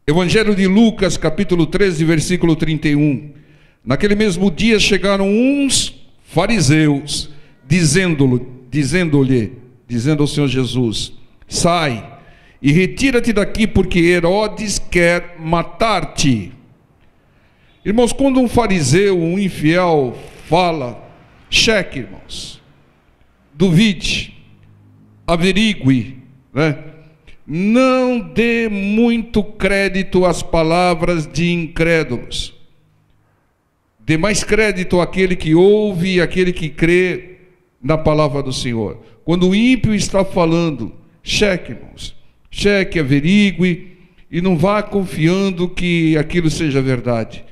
Evangelho de Lucas, capítulo 13, versículo 31. Naquele mesmo dia chegaram uns fariseus, dizendo-lhe ao Senhor Jesus: sai e retira-te daqui, porque Herodes quer matar-te. Irmãos, quando um fariseu, um infiel fala, cheque, irmãos, duvide, averigue, né? Não dê muito crédito às palavras de incrédulos. Dê mais crédito àquele que ouve e àquele que crê na palavra do Senhor. Quando o ímpio está falando, cheque, irmãos. Cheque, averigue, e não vá confiando que aquilo seja verdade.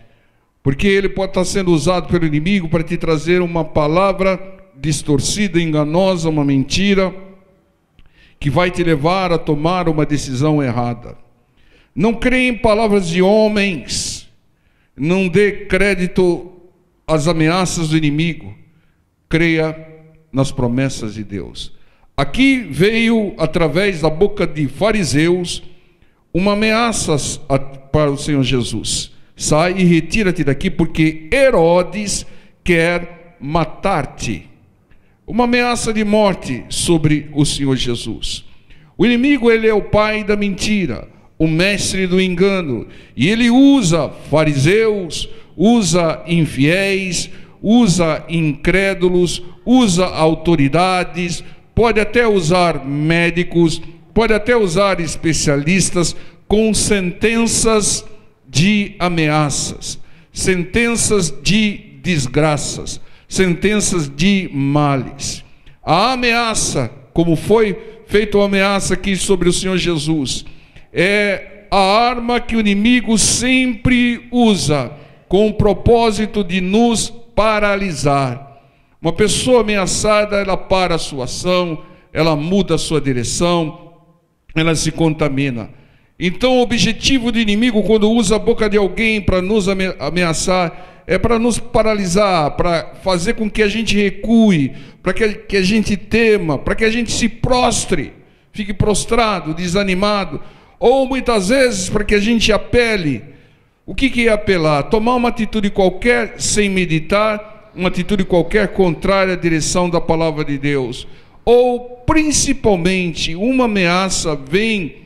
Porque ele pode estar sendo usado pelo inimigo para te trazer uma palavra distorcida, enganosa, uma mentira, que vai te levar a tomar uma decisão errada. Não creia em palavras de homens. Não dê crédito às ameaças do inimigo. Creia nas promessas de Deus. Aqui veio, através da boca de fariseus, uma ameaça para o Senhor Jesus. Sai e retira-te daqui, porque Herodes quer matar-te. Uma ameaça de morte sobre o Senhor Jesus. O inimigo, ele é o pai da mentira, o mestre do engano, e ele usa fariseus, usa infiéis, usa incrédulos, usa autoridades, pode até usar médicos, pode até usar especialistas com sentenças de ameaças, sentenças de desgraças, sentenças de males. A ameaça, como foi feita a ameaça aqui sobre o Senhor Jesus, é a arma que o inimigo sempre usa com o propósito de nos paralisar. Uma pessoa ameaçada, ela para a sua ação, ela muda a sua direção, ela se contamina. Então o objetivo do inimigo, quando usa a boca de alguém para nos ameaçar, é para nos paralisar, para fazer com que a gente recue, para que a gente tema, para que a gente se prostre, fique prostrado, desanimado, ou muitas vezes para que a gente apele. O que é apelar? Tomar uma atitude qualquer sem meditar, uma atitude qualquer contrária à direção da palavra de Deus. Ou, principalmente, uma ameaça vem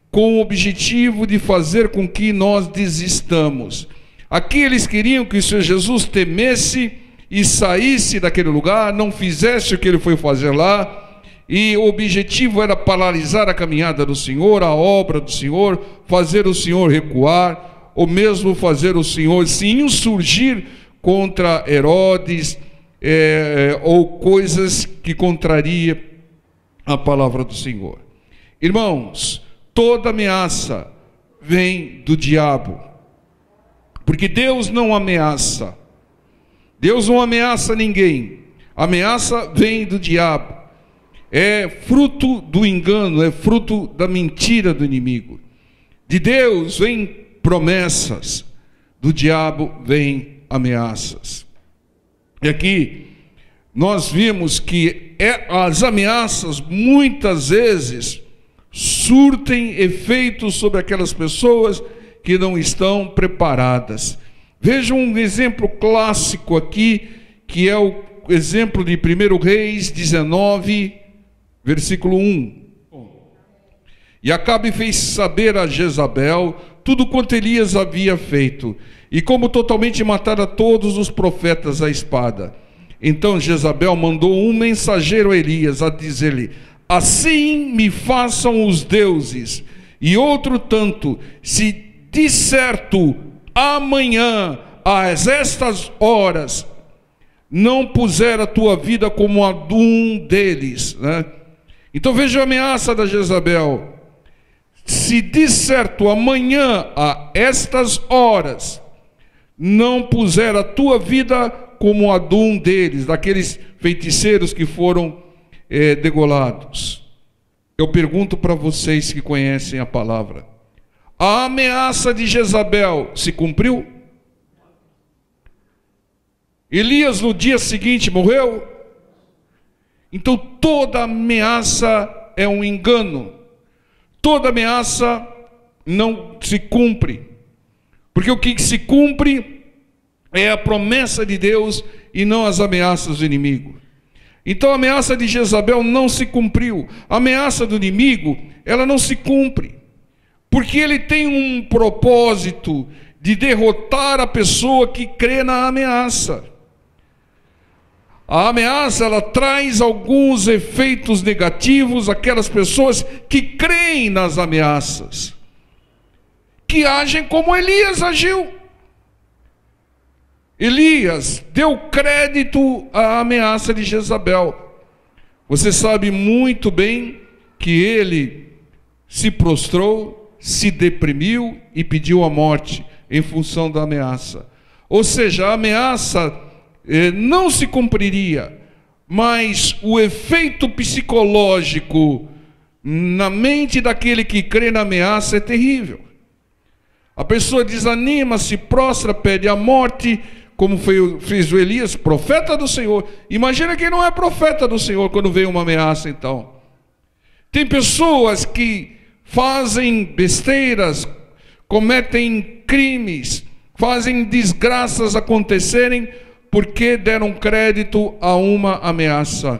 com o objetivo de fazer com que nós desistamos. Aqui eles queriam que o Senhor Jesus temesse e saísse daquele lugar, não fizesse o que ele foi fazer lá, e o objetivo era paralisar a caminhada do Senhor, a obra do Senhor, fazer o Senhor recuar, ou mesmo fazer o Senhor se insurgir contra Herodes, ou coisas que contrariam a palavra do Senhor. Irmãos, toda ameaça vem do diabo. Porque Deus não ameaça. Deus não ameaça ninguém. A ameaça vem do diabo. É fruto do engano, é fruto da mentira do inimigo. De Deus vem promessas, do diabo vem ameaças. E aqui nós vimos que as ameaças muitas vezes surtem efeitos sobre aquelas pessoas que não estão preparadas. Veja um exemplo clássico aqui, que é o exemplo de 1 Reis 19, versículo 1. E Acabe fez saber a Jezabel tudo quanto Elias havia feito, e como totalmente matara todos os profetas à espada. Então Jezabel mandou um mensageiro a Elias a dizer-lhe: assim me façam os deuses, e outro tanto, se de certo amanhã, às estas horas, não puser a tua vida como a de um deles, né? Então veja a ameaça da Jezabel: se de certo amanhã, a estas horas, não puser a tua vida como a de um deles, daqueles feiticeiros que foram degolados. Eu pergunto para vocês que conhecem a palavra: a ameaça de Jezabel se cumpriu? Elias no dia seguinte morreu? Então toda ameaça é um engano. Toda ameaça não se cumpre. Porque o que se cumpre é a promessa de Deus e não as ameaças do inimigo. Então a ameaça de Jezabel não se cumpriu. A ameaça do inimigo, ela não se cumpre. Porque ele tem um propósito de derrotar a pessoa que crê na ameaça. A ameaça, ela traz alguns efeitos negativos àquelas pessoas que creem nas ameaças, que agem como Elias agiu. Elias deu crédito à ameaça de Jezabel. Você sabe muito bem que ele se prostrou, se deprimiu e pediu a morte em função da ameaça. Ou seja, a ameaça não se cumpriria, mas o efeito psicológico na mente daquele que crê na ameaça é terrível. A pessoa desanima, se prostra, pede a morte, como fez o Elias, profeta do Senhor. Imagina quem não é profeta do Senhor quando vem uma ameaça, então. Tem pessoas que fazem besteiras, cometem crimes, fazem desgraças acontecerem porque deram crédito a uma ameaça.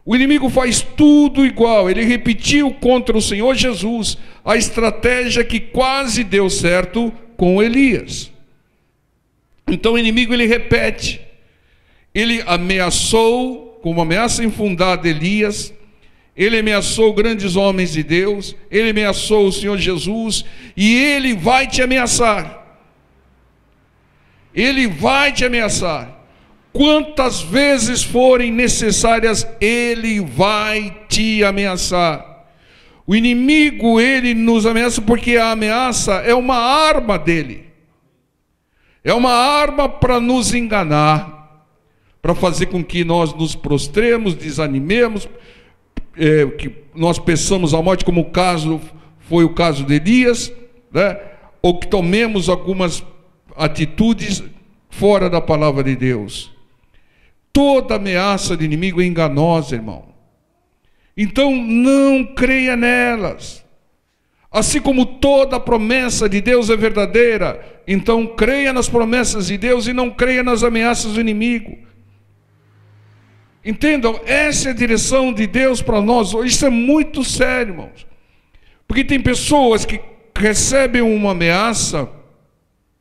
O inimigo faz tudo igual. Ele repetiu contra o Senhor Jesus a estratégia que quase deu certo com Elias. Então o inimigo, ele repete. Ele ameaçou, com uma ameaça infundada, Elias. Ele ameaçou grandes homens de Deus. Ele ameaçou o Senhor Jesus. E ele vai te ameaçar. Ele vai te ameaçar. Quantas vezes forem necessárias, ele vai te ameaçar. O inimigo, ele nos ameaça porque a ameaça é uma arma dele. É uma arma para nos enganar, para fazer com que nós nos prostremos, desanimemos, que nós peçamos a morte, como foi o caso de Elias, né? Ou que tomemos algumas atitudes fora da palavra de Deus. Toda ameaça do inimigo é enganosa, irmão. Então não creia nelas. Assim como toda promessa de Deus é verdadeira, então creia nas promessas de Deus e não creia nas ameaças do inimigo. Entendam, essa é a direção de Deus para nós. Isso é muito sério, irmãos. Porque tem pessoas que recebem uma ameaça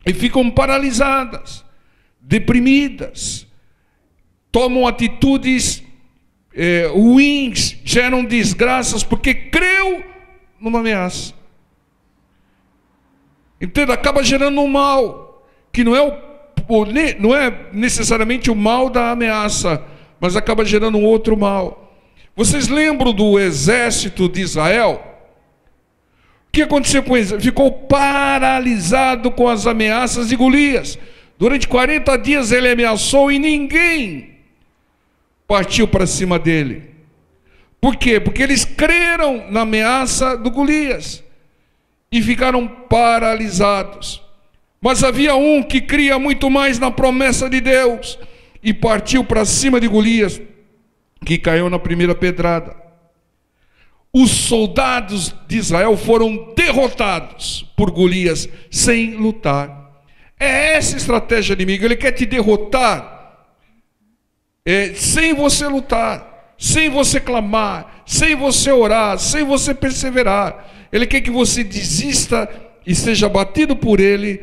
e ficam paralisadas, deprimidas, tomam atitudes ruins, geram desgraças, porque creu numa ameaça. Entenda, acaba gerando um mal, que não é necessariamente o mal da ameaça, mas acaba gerando um outro mal. Vocês lembram do exército de Israel? O que aconteceu com eles? Ficou paralisado com as ameaças de Golias. Durante 40 dias ele ameaçou e ninguém partiu para cima dele. Por quê? Porque eles creram na ameaça do Golias e ficaram paralisados. Mas havia um que cria muito mais na promessa de Deus e partiu para cima de Golias, que caiu na primeira pedrada. Os soldados de Israel foram derrotados por Golias sem lutar. É essa a estratégia do inimigo. Ele quer te derrotar sem você lutar, sem você clamar, sem você orar, sem você perseverar. Ele quer que você desista e seja batido por ele,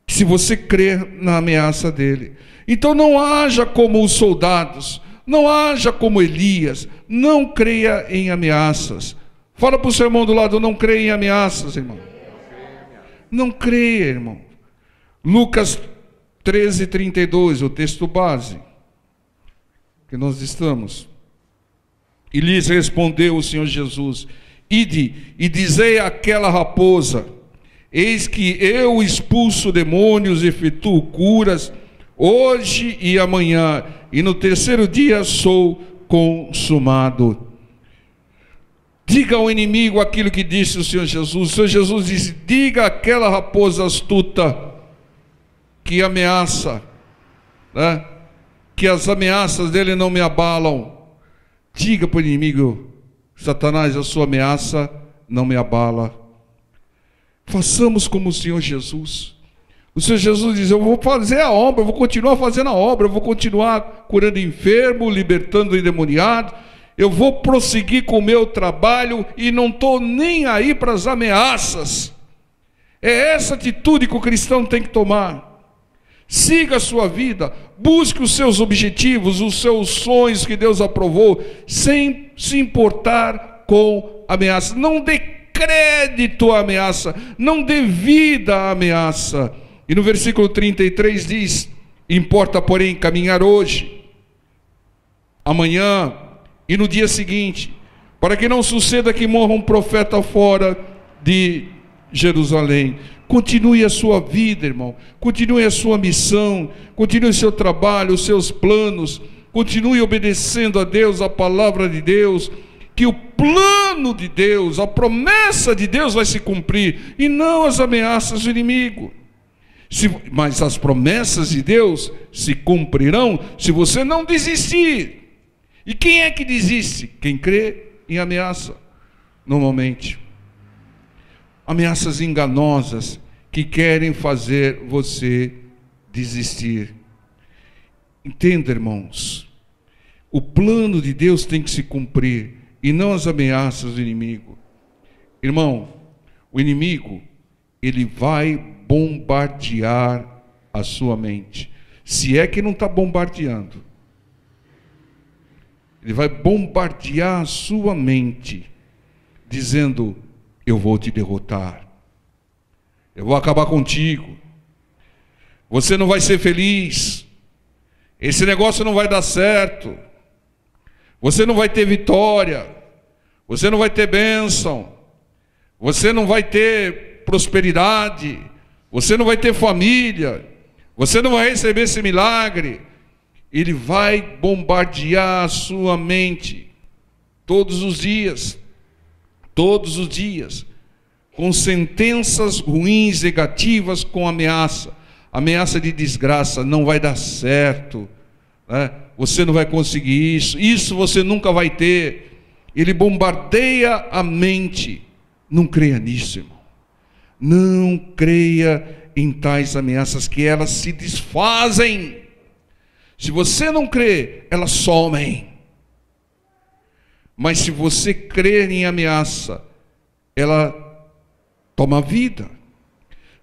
se você crer na ameaça dele. Então não haja como os soldados, não haja como Elias, não creia em ameaças. Fala para o seu irmão do lado, não creia em ameaças, irmão. Não creia, irmão. Lucas 13:32, o texto base que nós estamos. E lhes respondeu o Senhor Jesus: ide e dizei àquela raposa: eis que eu expulso demônios e efetuo curas hoje e amanhã, e no terceiro dia sou consumado. Diga ao inimigo aquilo que disse o Senhor Jesus. O Senhor Jesus disse: diga àquela raposa astuta que ameaça, né? Que as ameaças dele não me abalam. Diga para o inimigo: Satanás, a sua ameaça não me abala. Façamos como o Senhor Jesus. O Senhor Jesus diz: eu vou fazer a obra, eu vou continuar fazendo a obra, eu vou continuar curando enfermo, libertando o endemoniado, eu vou prosseguir com o meu trabalho e não estou nem aí para as ameaças. É essa atitude que o cristão tem que tomar. Siga a sua vida, busque os seus objetivos, os seus sonhos que Deus aprovou, sem se importar com ameaças. Não dê crédito à ameaça, não dê vida à ameaça. E no versículo 33 diz: importa, porém, caminhar hoje, amanhã e no dia seguinte, para que não suceda que morra um profeta fora de Jerusalém. Continue a sua vida, irmão, continue a sua missão, continue o seu trabalho, os seus planos, continue obedecendo a Deus, a palavra de Deus, que o plano de Deus, a promessa de Deus vai se cumprir, e não as ameaças do inimigo. Mas as promessas de Deus se cumprirão se você não desistir. E quem é que desiste? Quem crê em ameaça, normalmente. Ameaças enganosas que querem fazer você desistir. Entenda, irmãos, o plano de Deus tem que se cumprir e não as ameaças do inimigo. Irmão, o inimigo, ele vai bombardear a sua mente, se é que não está bombardeando. Ele vai bombardear a sua mente, dizendo: eu vou te derrotar, eu vou acabar contigo, você não vai ser feliz, esse negócio não vai dar certo, você não vai ter vitória, você não vai ter bênção, você não vai ter prosperidade, você não vai ter família, você não vai receber esse milagre. Ele vai bombardear a sua mente todos os dias, com sentenças ruins, negativas, com ameaça de desgraça: não vai dar certo, né? Você não vai conseguir isso você nunca vai ter. Ele bombardeia a mente. Não creia nisso, irmão. Não creia em tais ameaças, que elas se desfazem. Se você não crê, elas somem. Mas se você crer em ameaça, ela toma vida.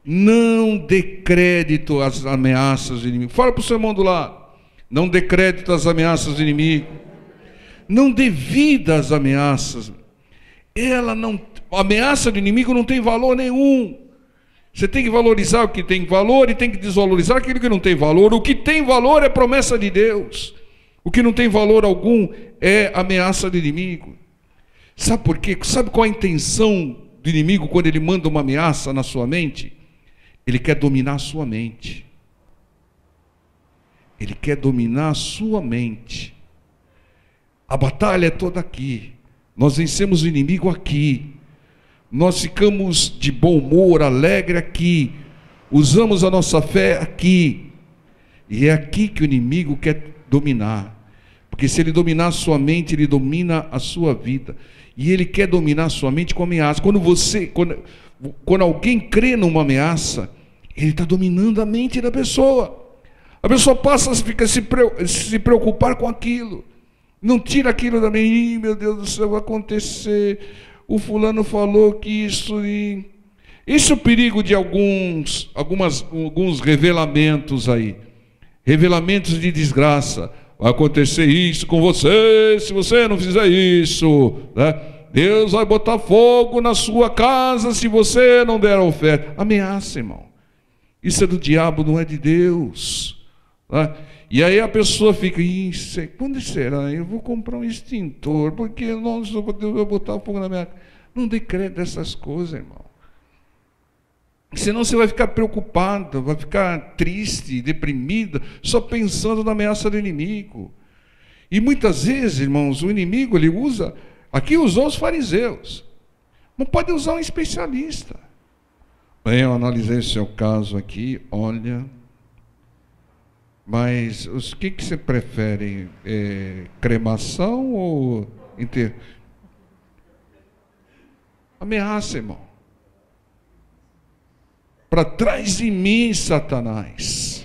Não dê crédito às ameaças do inimigo. Fala para o seu irmão do lado: não dê crédito às ameaças do inimigo. Não dê vida às ameaças. A ameaça do inimigo não tem valor nenhum. Você tem que valorizar o que tem valor e tem que desvalorizar aquilo que não tem valor. O que tem valor é promessa de Deus. O que não tem valor algum é ameaça do inimigo. Sabe por quê? Sabe qual a intenção do inimigo quando ele manda uma ameaça na sua mente? Ele quer dominar a sua mente. Ele quer dominar a sua mente. A batalha é toda aqui. Nós vencemos o inimigo aqui. Nós ficamos de bom humor, alegre aqui. Usamos a nossa fé aqui. E é aqui que o inimigo quer dominar. Porque se ele dominar a sua mente, ele domina a sua vida. E ele quer dominar a sua mente com ameaça. Quando alguém crê numa ameaça, ele está dominando a mente da pessoa. A pessoa passa a se preocupar com aquilo. Não tira aquilo da mente. Meu Deus do céu, vai acontecer. O fulano falou que isso... Esse é o perigo de alguns revelamentos aí. Revelamentos de desgraça. Vai acontecer isso com você, se você não fizer isso, né? Deus vai botar fogo na sua casa se você não der a oferta. Ameaça, irmão. Isso é do diabo, não é de Deus, né? E aí a pessoa fica: quando será? Eu vou comprar um extintor, porque Deus vai botar fogo na minha casa. Não dê crédito dessas coisas, irmão. Senão você vai ficar preocupado, vai ficar triste, deprimido, só pensando na ameaça do inimigo. E muitas vezes, irmãos, o inimigo, ele usa... Aqui usou os fariseus. Não pode usar um especialista. Bem, eu analisei o seu caso aqui, olha... Mas o que você prefere? Cremação ou enterro? Ameaça, irmão. para trás de mim, Satanás.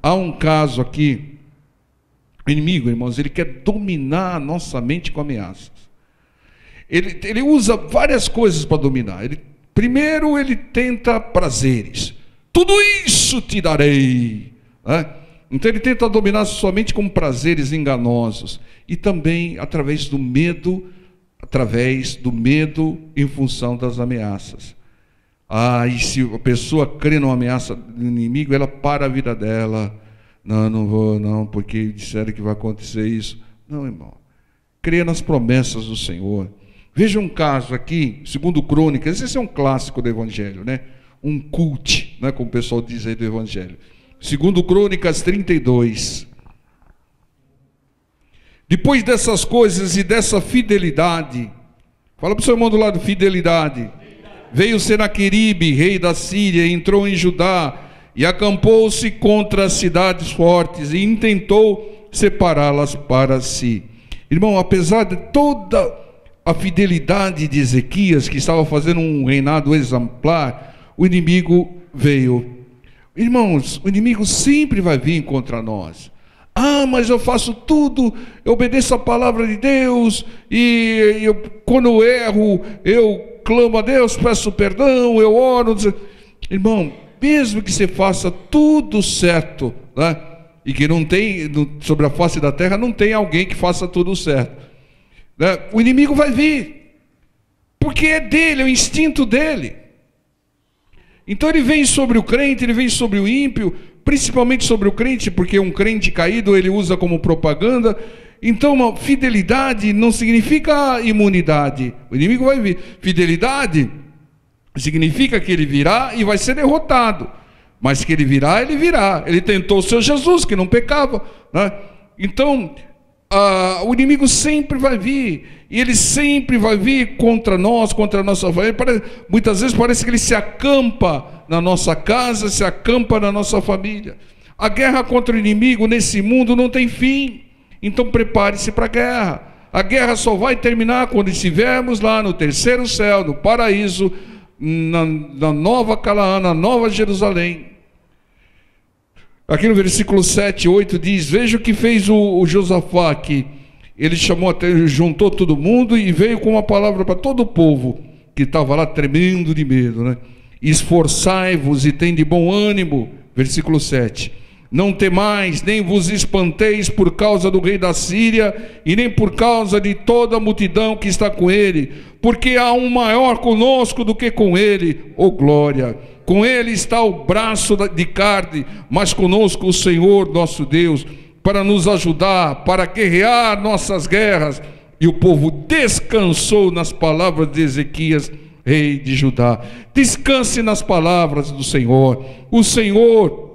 Há um caso aqui, o inimigo, irmãos, ele quer dominar a nossa mente com ameaças. Ele usa várias coisas para dominar. Primeiro, ele tenta prazeres. Tudo isso te darei, né? Então ele tenta dominar a sua mente com prazeres enganosos. E também através do medo em função das ameaças. E se a pessoa crê numa ameaça do inimigo, ela para a vida dela. Não vou, não, porque disseram que vai acontecer isso. Não, irmão. Crê nas promessas do Senhor. Veja um caso aqui, segundo Crônicas, esse é um clássico do Evangelho, né? Um cult, né? Como o pessoal diz aí do Evangelho. Segundo Crônicas 32. Depois dessas coisas e dessa fidelidade, fala para o seu irmão do lado, fidelidade. Veio Senaqueribe, rei da Síria, entrou em Judá e acampou-se contra as cidades fortes e intentou separá-las para si. Irmão, apesar de toda a fidelidade de Ezequias, que estava fazendo um reinado exemplar, o inimigo veio. Irmãos, o inimigo sempre vai vir contra nós. Mas eu faço tudo, eu obedeço a palavra de Deus, e quando eu erro, eu clamo a Deus, peço perdão, eu oro. Irmão, mesmo que você faça tudo certo, né? E que não tem, sobre a face da terra, não tem alguém que faça tudo certo, né? O inimigo vai vir, porque é dele, é o instinto dele. Então ele vem sobre o crente, ele vem sobre o ímpio, principalmente sobre o crente, porque um crente caído ele usa como propaganda. Então uma fidelidade não significa imunidade. O inimigo vai vir. Fidelidade significa que ele virá e vai ser derrotado. Mas que ele virá, ele virá. Ele tentou o seu Jesus, que não pecava, né? Então o inimigo sempre vai vir, e ele sempre vai vir contra nós, contra a nossa família. Muitas vezes parece que ele se acampa na nossa casa, se acampa na nossa família. A guerra contra o inimigo nesse mundo não tem fim, então prepare-se para a guerra. A guerra só vai terminar quando estivermos lá no terceiro céu, no paraíso, na nova Canaã, na nova Jerusalém. Aqui no versículo 7, 8 diz: veja o que fez o Josafá aqui. Ele juntou todo mundo e veio com uma palavra para todo o povo que estava lá tremendo de medo, né? Esforçai-vos e tem de bom ânimo. Versículo 7. Não temais, nem vos espanteis por causa do rei da Síria, e nem por causa de toda a multidão que está com ele, porque há um maior conosco do que com ele, ó glória. Com ele está o braço de carne, mas conosco o Senhor nosso Deus, para nos ajudar, para guerrear nossas guerras. E o povo descansou nas palavras de Ezequias, rei de Judá. Descanse nas palavras do Senhor. O Senhor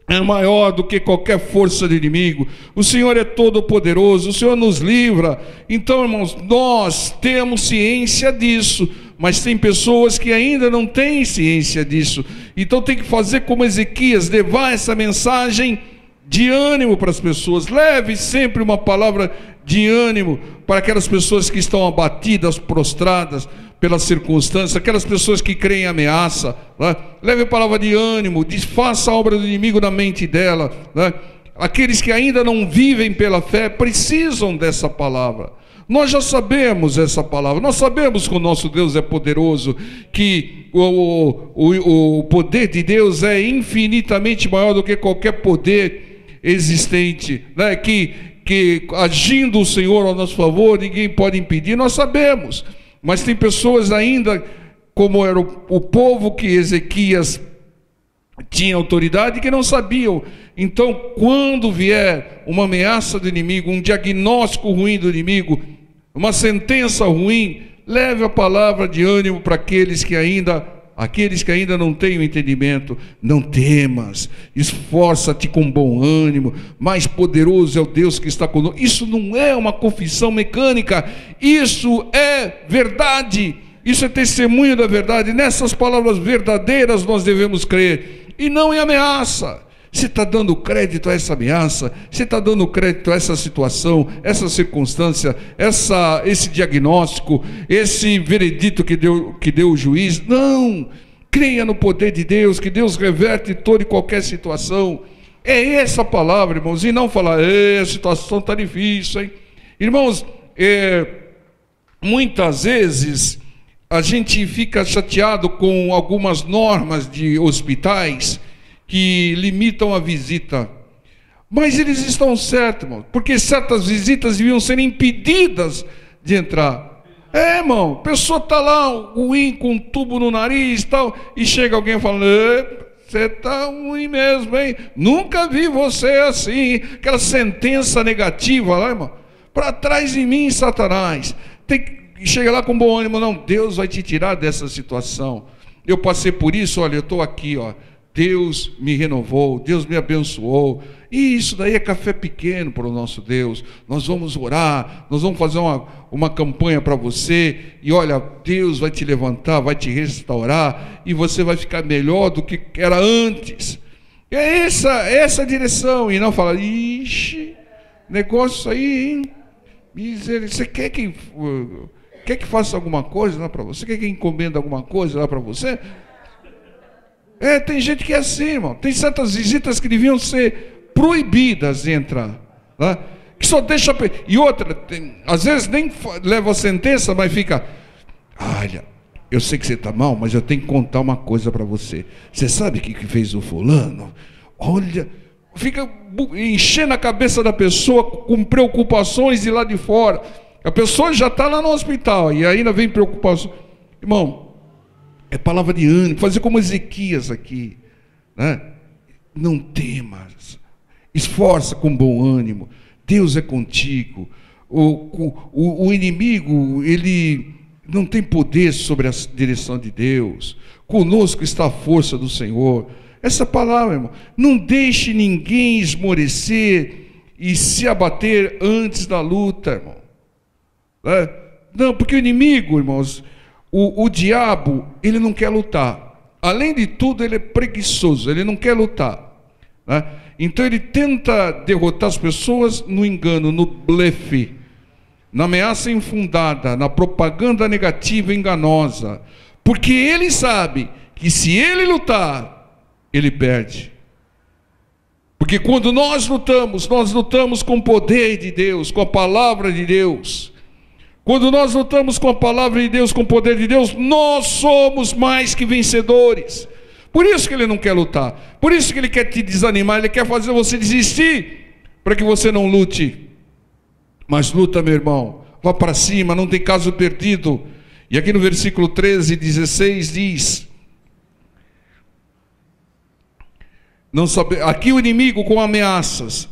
é maior do que qualquer força do inimigo. O Senhor é todo poderoso, o Senhor nos livra. Então, irmãos, nós temos ciência disso, mas tem pessoas que ainda não têm ciência disso. Então tem que fazer como Ezequias, levar essa mensagem de ânimo para as pessoas. Leve sempre uma palavra de ânimo para aquelas pessoas que estão abatidas, prostradas pelas circunstâncias, aquelas pessoas que creem em ameaça, né? Leve a palavra de ânimo, desfaça a obra do inimigo na mente dela, né? Aqueles que ainda não vivem pela fé precisam dessa palavra. Nós já sabemos essa palavra, nós sabemos que o nosso Deus é poderoso, que o poder de Deus é infinitamente maior do que qualquer poder existente, né? Que agindo o Senhor ao nosso favor, ninguém pode impedir, nós sabemos. Mas tem pessoas ainda, como era o povo que Ezequias tinha autoridade, que não sabiam. Então, quando vier uma ameaça do inimigo, um diagnóstico ruim do inimigo, uma sentença ruim, leve a palavra de ânimo para aqueles que ainda não têm o entendimento. Não temas, esforça-te com bom ânimo, mais poderoso é o Deus que está conosco. Isso não é uma confissão mecânica, isso é verdade, isso é testemunho da verdade. Nessas palavras verdadeiras nós devemos crer, e não em ameaça. Você está dando crédito a essa ameaça? Você está dando crédito a essa situação, essa circunstância, esse diagnóstico, esse veredito que deu o juiz? Não! Creia no poder de Deus, que Deus reverte toda e qualquer situação. É essa palavra, irmãos, e não falar, a situação está difícil, hein? Irmãos, muitas vezes a gente fica chateado com algumas normas de hospitais que limitam a visita. Mas eles estão certos, irmão, porque certas visitas deviam ser impedidas de entrar. Irmão, a pessoa está lá, ruim, com um tubo no nariz e tal, e chega alguém falando, você está ruim mesmo, hein? Nunca vi você assim. Aquela sentença negativa lá, irmão. Para trás de mim, Satanás. Chega lá com bom ânimo, não, Deus vai te tirar dessa situação. Eu passei por isso, olha, eu estou aqui, ó. Deus me renovou, Deus me abençoou. E isso daí é café pequeno para o nosso Deus. Nós vamos orar, nós vamos fazer uma campanha para você. E olha, Deus vai te levantar, vai te restaurar. E você vai ficar melhor do que era antes. É essa a direção. E não falar, ixi, negócio aí, hein? Você quer que faça alguma coisa lá para você? Quer que encomenda alguma coisa lá para você? Tem gente que é assim, irmão. Tem certas visitas que deviam ser proibidas de entrar, né? Que só deixa... E outra, às vezes nem leva a sentença, mas fica... Olha, eu sei que você está mal, mas eu tenho que contar uma coisa para você. Você sabe o que fez o fulano? Olha, fica enchendo a cabeça da pessoa com preocupações de lá de fora. A pessoa já está lá no hospital e ainda vem preocupação. Irmão, é palavra de ânimo, fazer como Ezequias aqui, né? Não temas, esforça com bom ânimo, Deus é contigo. O inimigo, ele não tem poder sobre a direção de Deus. Conosco está a força do Senhor. Essa palavra, irmão, não deixe ninguém esmorecer e se abater antes da luta, irmão. Não, porque o inimigo, irmãos, o diabo, ele não quer lutar. Além de tudo, ele é preguiçoso, ele não quer lutar, né? Então ele tenta derrotar as pessoas no engano, no blefe, na ameaça infundada, na propaganda negativa enganosa, porque ele sabe que se ele lutar, ele perde. Porque quando nós lutamos com o poder de Deus, com a palavra de Deus. Quando nós lutamos com a palavra de Deus, com o poder de Deus, nós somos mais que vencedores. Por isso que ele não quer lutar. Por isso que ele quer te desanimar, ele quer fazer você desistir, para que você não lute. Mas luta, meu irmão, vá para cima, não tem caso perdido. E aqui no versículo 13, 16 diz... Aqui o inimigo com ameaças.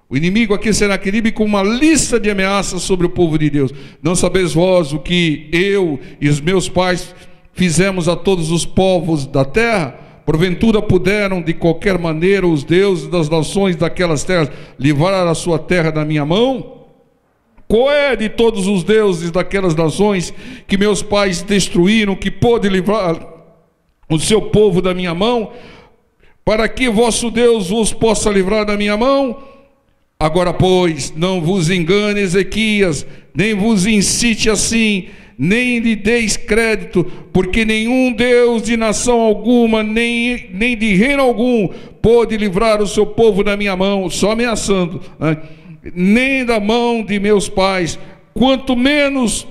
O inimigo aqui, Senaqueribe, com uma lista de ameaças sobre o povo de Deus. Não sabeis vós o que eu e os meus pais fizemos a todos os povos da terra? Porventura puderam de qualquer maneira os deuses das nações daquelas terras livrar a sua terra da minha mão? Qual é de todos os deuses daquelas nações que meus pais destruíram, que pôde livrar o seu povo da minha mão, para que vosso Deus vos possa livrar da minha mão? Agora, pois, não vos engane, Ezequias, nem vos incite assim, nem lhe deis crédito, porque nenhum Deus de nação alguma, nem de reino algum, pôde livrar o seu povo da minha mão, só ameaçando, né? Nem da mão de meus pais, quanto menos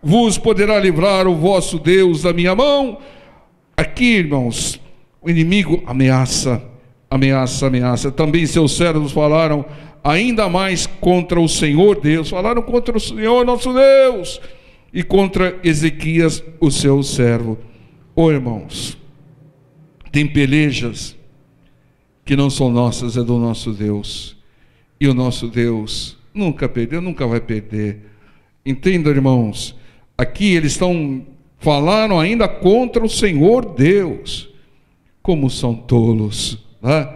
vos poderá livrar o vosso Deus da minha mão. Aqui, irmãos, o inimigo ameaça. Também seus servos falaram ainda mais contra o Senhor Deus. Falaram contra o Senhor nosso Deus e contra Ezequias, o seu servo. Irmãos, tem pelejas que não são nossas, é do nosso Deus. E o nosso Deus nunca perdeu, nunca vai perder. Entenda, irmãos, aqui eles falaram ainda contra o Senhor Deus. Como são tolos, né?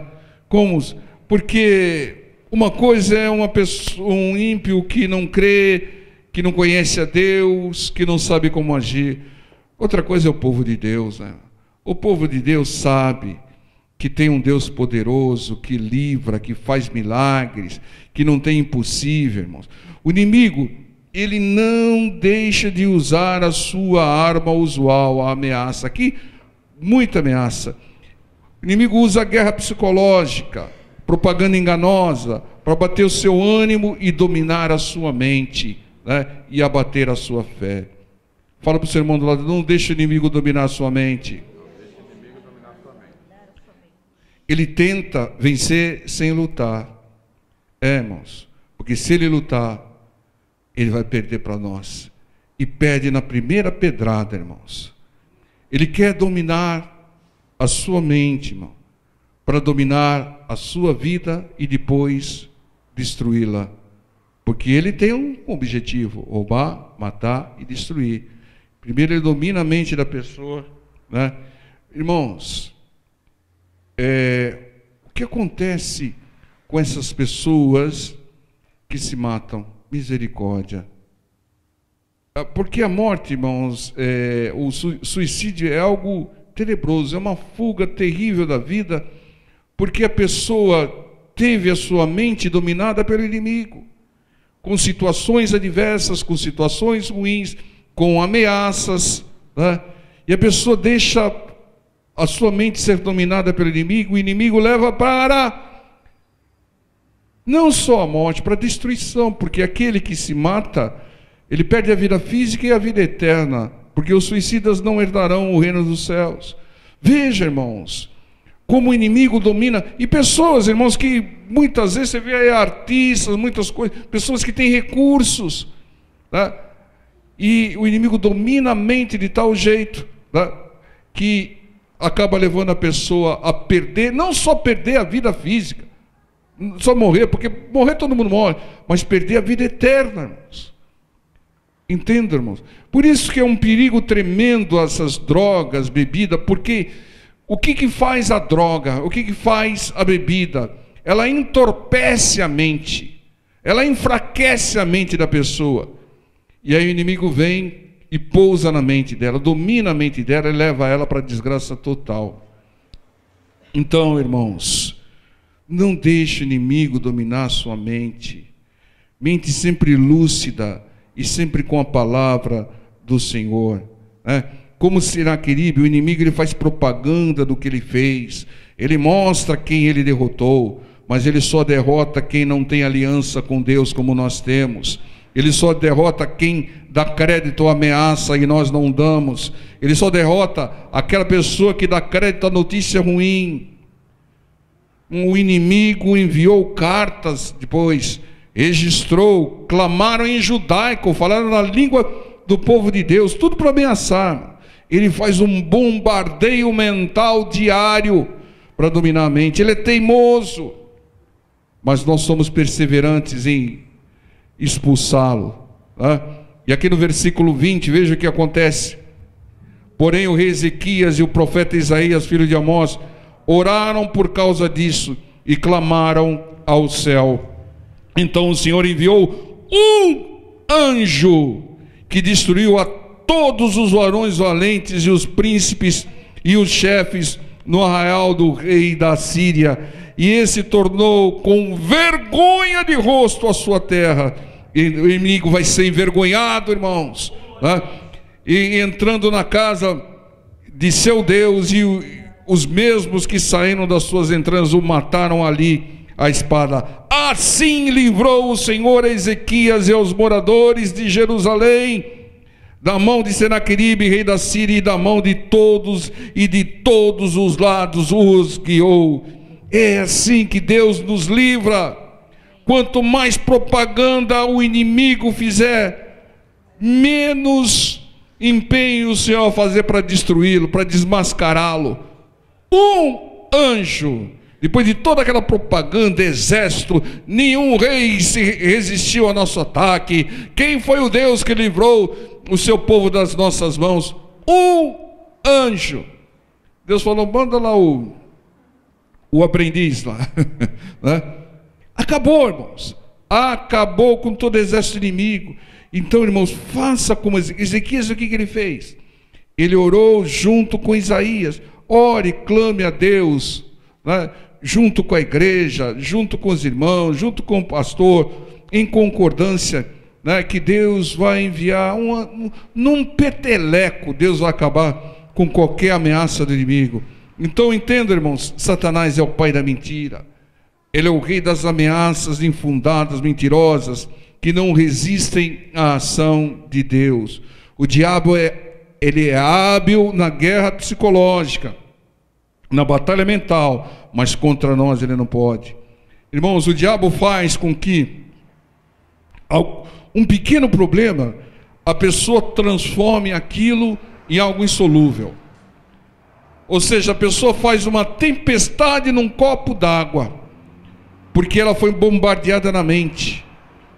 Porque uma coisa é um ímpio que não crê, que não conhece a Deus, que não sabe como agir. Outra coisa é o povo de Deus, né? O povo de Deus sabe que tem um Deus poderoso, que livra, que faz milagres, que não tem impossível, irmãos. O inimigo, ele não deixa de usar a sua arma usual, a ameaça. Aqui, muita ameaça. O inimigo usa a guerra psicológica, propaganda enganosa, para bater o seu ânimo e dominar a sua mente, né? E abater a sua fé. Fala para o seu irmão do lado, não deixe o inimigo dominar a sua mente. Ele tenta vencer sem lutar. Irmãos, porque se ele lutar, ele vai perder para nós. E perde na primeira pedrada, irmãos. Ele quer dominar a sua mente, irmão, para dominar a sua vida e depois destruí-la. Porque ele tem um objetivo: roubar, matar e destruir. Primeiro ele domina a mente da pessoa, né? Irmãos, o que acontece com essas pessoas que se matam? Misericórdia. Porque a morte, irmãos, o suicídio é algo tenebroso, é uma fuga terrível da vida, porque a pessoa teve a sua mente dominada pelo inimigo, com situações adversas, com situações ruins, com ameaças, né? E a pessoa deixa a sua mente ser dominada pelo inimigo, o inimigo leva para não só a morte, para a destruição, porque aquele que se mata, ele perde a vida física e a vida eterna, porque os suicidas não herdarão o reino dos céus. Veja, irmãos, como o inimigo domina, e pessoas, irmãos, que muitas vezes você vê aí artistas, muitas coisas, pessoas que têm recursos, né? E o inimigo domina a mente de tal jeito, né, que acaba levando a pessoa a perder, não só perder a vida física, só morrer, porque morrer todo mundo morre, mas perder a vida eterna, irmãos. Entenda, irmãos? Por isso que é um perigo tremendo essas drogas, bebida, porque o que faz a droga? O que faz a bebida? Ela entorpece a mente, ela enfraquece a mente da pessoa. E aí o inimigo vem e pousa na mente dela, domina a mente dela e leva ela para a desgraça total. Então, irmãos, não deixe o inimigo dominar a sua mente. Mente sempre lúcida e sempre com a palavra do Senhor, né? Como Senaqueribe, o inimigo, ele faz propaganda do que ele fez, ele mostra quem ele derrotou, mas ele só derrota quem não tem aliança com Deus como nós temos. Ele só derrota quem dá crédito à ameaça e nós não damos. Ele só derrota aquela pessoa que dá crédito à notícia ruim. O inimigo enviou cartas, depois registrou, clamaram em judaico, falaram na língua do povo de Deus, tudo para ameaçar. Ele faz um bombardeio mental diário para dominar a mente. Ele é teimoso, mas nós somos perseverantes em expulsá-lo, né? E aqui no versículo 20, veja o que acontece. Porém o rei Ezequias e o profeta Isaías, filho de Amós, oraram por causa disso e clamaram ao céu. Então o Senhor enviou um anjo que destruiu a todos os varões valentes e os príncipes e os chefes no arraial do rei da Síria, e esse tornou com vergonha de rosto a sua terra. E o inimigo vai ser envergonhado, irmãos, né? E entrando na casa de seu Deus, e os mesmos que saíram das suas entranhas o mataram ali a espada. Assim livrou o Senhor a Ezequias e aos moradores de Jerusalém da mão de Senaqueribe, rei da Síria, e da mão de todos e de todos os lados os guiou. É assim que Deus nos livra. Quanto mais propaganda o inimigo fizer, menos empenho o Senhor vai fazer para destruí-lo, para desmascará-lo. Um anjo, depois de toda aquela propaganda, exército, nenhum rei se resistiu ao nosso ataque. Quem foi o Deus que livrou o seu povo das nossas mãos? Um anjo. Deus falou, manda lá o aprendiz lá, né? Acabou, irmãos, acabou com todo o exército inimigo. Então, irmãos, faça como Ezequias. O que ele fez? Ele orou junto com Isaías. Ore, clame a Deus, né? Junto com a igreja, junto com os irmãos, junto com o pastor, em concordância, né? Que Deus vai enviar num peteleco, Deus vai acabar com qualquer ameaça do inimigo. Então entenda, irmãos, Satanás é o pai da mentira. Ele é o rei das ameaças infundadas, mentirosas, que não resistem à ação de Deus. O diabo ele é hábil na guerra psicológica, na batalha mental, mas contra nós ele não pode. Irmãos, o diabo faz com que um pequeno problema, a pessoa transforme aquilo em algo insolúvel. Ou seja, a pessoa faz uma tempestade num copo d'água, porque ela foi bombardeada na mente.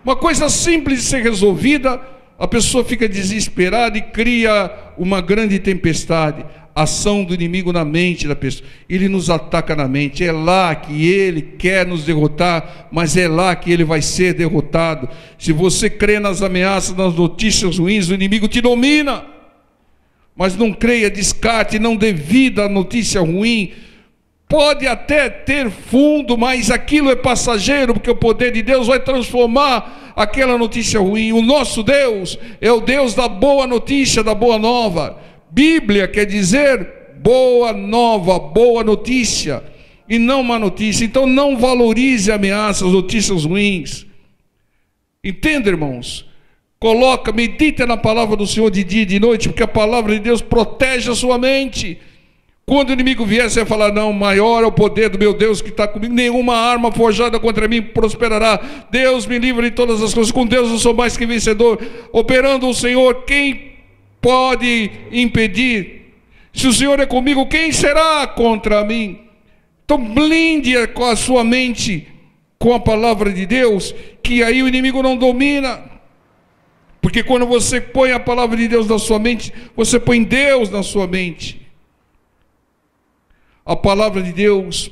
Uma coisa simples de ser resolvida, a pessoa fica desesperada e cria uma grande tempestade. Ação do inimigo na mente da pessoa. Ele nos ataca na mente. É lá que ele quer nos derrotar, mas é lá que ele vai ser derrotado. Se você crê nas ameaças, nas notícias ruins, o inimigo te domina. Mas não creia, descarte, não dê vida à notícia ruim. Pode até ter fundo, mas aquilo é passageiro, porque o poder de Deus vai transformar aquela notícia ruim. O nosso Deus é o Deus da boa notícia, da boa nova. Bíblia quer dizer boa nova, boa notícia, e não má notícia. Então não valorize ameaças, notícias ruins. Entenda, irmãos? Medita na palavra do Senhor de dia e de noite, porque a palavra de Deus protege a sua mente. Quando o inimigo vier, você vai falar: não, maior é o poder do meu Deus que está comigo, nenhuma arma forjada contra mim prosperará. Deus me livra de todas as coisas, com Deus eu sou mais que vencedor. Operando o Senhor, quem pode impedir? Se o Senhor é comigo, quem será contra mim? Então blinde com a sua mente com a palavra de Deus, que aí o inimigo não domina. Porque quando você põe a palavra de Deus na sua mente, você põe Deus na sua mente. A palavra de Deus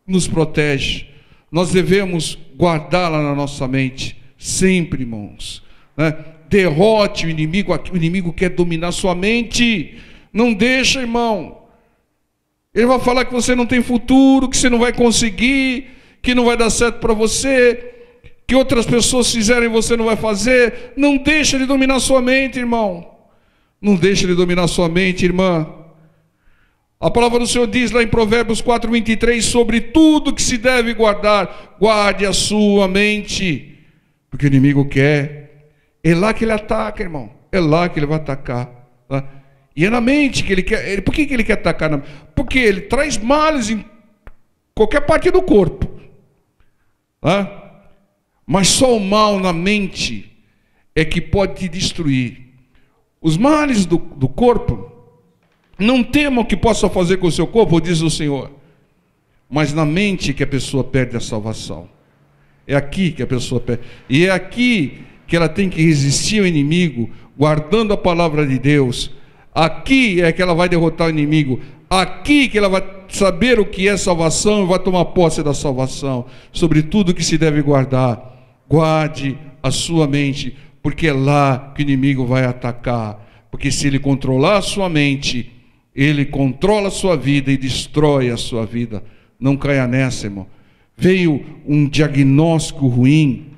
nos protege. Nós devemos guardá-la na nossa mente sempre, irmãos, né? Derrote o inimigo quer dominar sua mente. Não deixa, irmão. Ele vai falar que você não tem futuro, que você não vai conseguir, que não vai dar certo para você, que outras pessoas fizerem e você não vai fazer. Não deixa ele dominar sua mente, irmão. Não deixa ele dominar sua mente, irmã. A palavra do Senhor diz lá em Provérbios 4:23, sobre tudo que se deve guardar, guarde a sua mente, porque o inimigo quer. É lá que ele ataca, irmão. É lá que ele vai atacar, tá? E é na mente que ele quer. Por que ele quer atacar? Porque ele traz males em qualquer parte do corpo, tá? Mas só o mal na mente é que pode te destruir. Os males do corpo, não temam o que possa fazer com o seu corpo, diz o Senhor. Mas na mente que a pessoa perde a salvação. É aqui que a pessoa perde. E é aqui que ela tem que resistir ao inimigo, guardando a palavra de Deus. Aqui é que ela vai derrotar o inimigo. Aqui que ela vai saber o que é salvação e vai tomar posse da salvação. Sobre tudo que se deve guardar, guarde a sua mente, porque é lá que o inimigo vai atacar. Porque se ele controlar a sua mente, ele controla a sua vida e destrói a sua vida. Não caia nessa, irmão. Veio um diagnóstico ruim,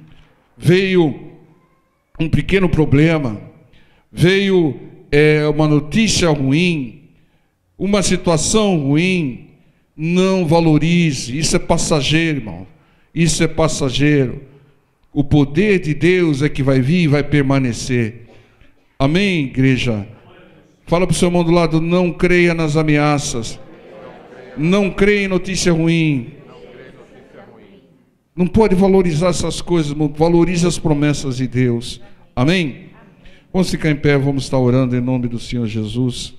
veio um pequeno problema, veio uma notícia ruim, uma situação ruim. Não valorize, isso é passageiro, irmão. Isso é passageiro. O poder de Deus é que vai vir e vai permanecer. Amém, igreja? Fala para o seu irmão do lado: não creia nas ameaças, não creia em notícia ruim. Não pode valorizar essas coisas, valorize as promessas de Deus. Amém? Vamos ficar em pé, vamos estar orando em nome do Senhor Jesus.